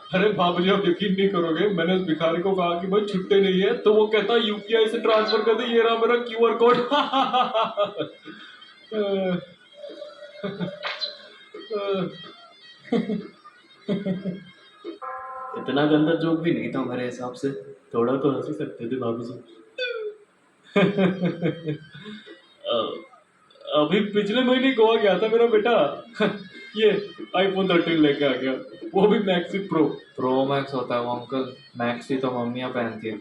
अरे बाबूजी, आप यकीन नहीं करोगे, मैंने उस भिखारी को कहा कि भाई छुट्टे नहीं है, तो वो कहता यूपीआई से ट्रांसफर कर दे, ये रहा मेरा क्यूआर कोड। इतना गंदा जोक भी नहीं था मेरे हिसाब से, थोड़ा तो हंस ही सकते थे भाभी जी। अभी पिछले महीने गोवा गया था मेरा बेटा। ये आईफोन 13 लेके आ गया, वो भी मैक्सी प्रो। प्रो मैक्स होता है वो अंकल, मैक्स ही तो मम्मियाँ पहनती है।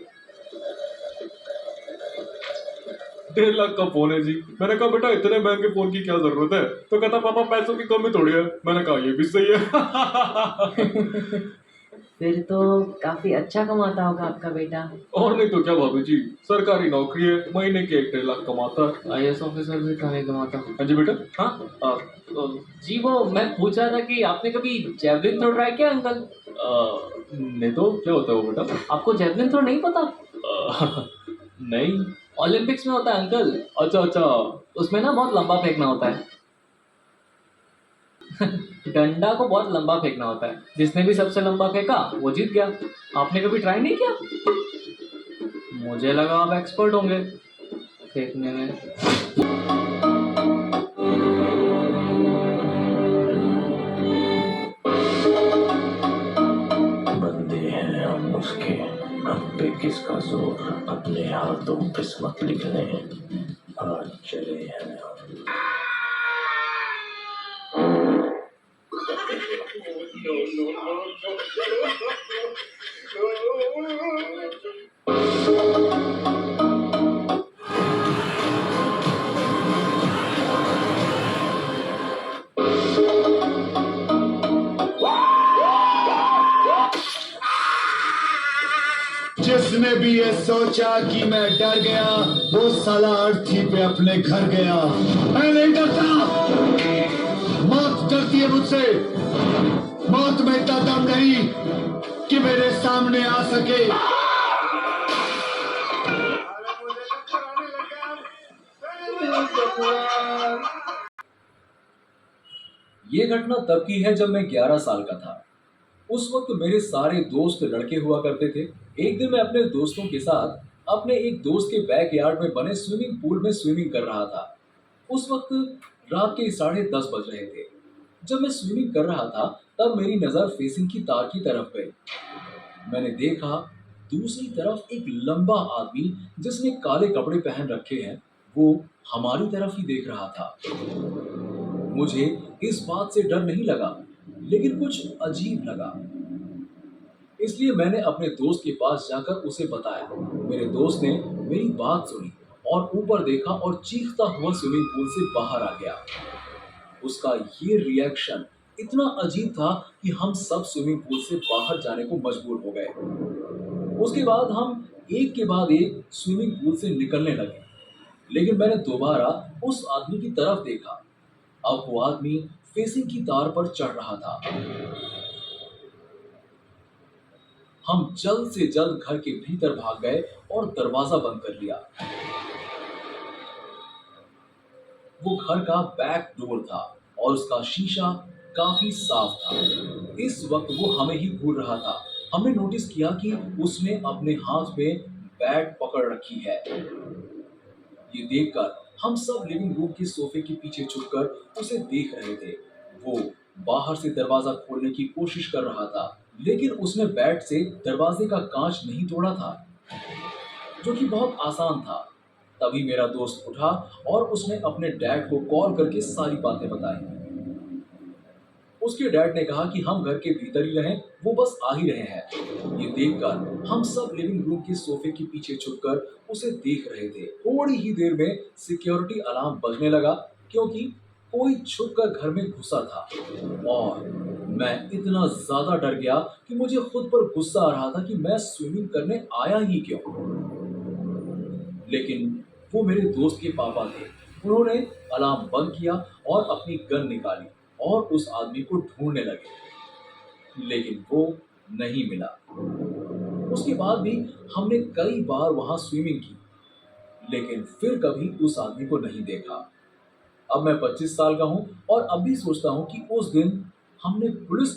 1.5 लाख का फोन है जी। मैंने कहा बेटा इतने महंगे फोन की क्या जरूरत है, तो कहता पापा पैसों की कमी थोड़ी है। मैंने कहा ये भी सही है। फिर तो काफी अच्छा कमाता होगा आपका बेटा। और नहीं तो क्या भाभी जी, सरकारी नौकरी है, महीने के 1.5 लाख कमाता है। आईएएस ऑफिसर भी इतना नहीं कमाता। हाँ जी बेटा। हाँ जी, वो मैं पूछ रहा था कि आपने कभी जेवलिन थ्रो ट्राई किया अंकल? नहीं तो क्या होता है वो बेटा? आपको जेवलिन थ्रो नहीं पता? नहीं। ओलंपिक्स में होता है अंकल। अच्छा अच्छा। उसमें ना बहुत लंबा फेंकना होता है। डंडा को बहुत लंबा फेंकना होता है, जिसने भी सबसे लंबा फेंका वो जीत गया। आपने कभी ट्राई नहीं किया? मुझे लगा आप एक्सपर्ट होंगे फेंकने में। बंदे हैं हम उसके, हम पे किसका जोर, अपने हाथों किस्मत लिख लें, आज चले हैं हम। जिसने भी ये सोचा कि मैं डर गया, वो साला अर्थी पे अपने घर गया। मैं नहीं डरता, मौत डरती है मुझसे। मौत में इतना दम नहीं कि मेरे सामने आ सके। ये घटना तब की है जब मैं 11 साल का था। उस वक्त मेरे सारे दोस्त लड़के हुआ करते थे। एक दिन मैं अपने दोस्तों के साथ अपने एक दोस्त के बैकयार्ड में बने स्विमिंग पूल में स्विमिंग कर रहा था। उस वक्त रात के 10:30 बज रहे थे। जब मैं स्विमिंग कर रहा था तब मेरी नज़र फेसिंग की तार की तरफ गई। मैंने देखा दूसरी तरफ एक लंबा आदमी जिसने काले कपड़े पहन रखे हैं, वो हमारी तरफ ही देख रहा था। मुझे इस बात से डर नहीं लगा, लेकिन कुछ अजीब लगा। इसलिए मैंने अपने दोस्त के पास जाकर उसे बताया। मेरे दोस्त ने मेरी बात सुनी और ऊपर देखा और चीखता हुआ स्विमिंग पूल से बाहर आ गया। उसका ये रिएक्शन इतना अजीब था कि हम सब स्विमिंग पूल से बाहर जाने को मजबूर हो गए। उसके बाद हम एक के बाद एक स्विमिंग पूल से निकलने लगे, लेकिन मैंने दोबारा उस आदमी की तरफ देखा। अब वो आदमी फेसिंग की तार पर चढ़ रहा था। हम जल्द से जल्द घर के भीतर भाग गए और दरवाजा बंद कर लिया। वो घर का बैक डोर था और उसका शीशा काफी साफ था। इस वक्त वो हमें ही घूर रहा था। हमने नोटिस किया कि उसने अपने हाथ में बैट पकड़ रखी है। ये देखकर हम सब लिविंग रूम के सोफे के पीछे छुपकर उसे देख रहे थे। वो बाहर से दरवाजा खोलने की कोशिश कर रहा था, लेकिन उसने बैट से दरवाजे का कांच नहीं तोड़ा था, जो कि बहुत आसान था। तभी मेरा दोस्त उठा और उसने अपने डैड को कॉल करके सारी बातें बताई। उसके डैड ने कहा कि हम घर के भीतर ही रहें, वो बस आ ही रहे हैं। ये देखकर हम सब लिविंग रूम के सोफे के पीछे छुपकर उसे देख रहे थे। थोड़ी ही देर में सिक्योरिटी अलार्म बजने लगा, क्योंकि कोई छुपकर घर में घुसा था। और मैं इतना ज्यादा डर गया कि मुझे खुद पर गुस्सा आ रहा था कि मैं स्विमिंग करने आया ही क्यों। लेकिन वो मेरे दोस्त के पापा थे। उन्होंने अलार्म बंद किया और अपनी गन निकाली और उस आदमी को ढूंढने लगे, लेकिन वो नहीं मिला। उसके बाद भी हमने कई बार वहां स्विमिंग की, लेकिन फिर कभी उस आदमी को नहीं देखा। अब मैं 25 साल का हूं और अब भी सोचता हूं कि उस दिन हमने पुलिस को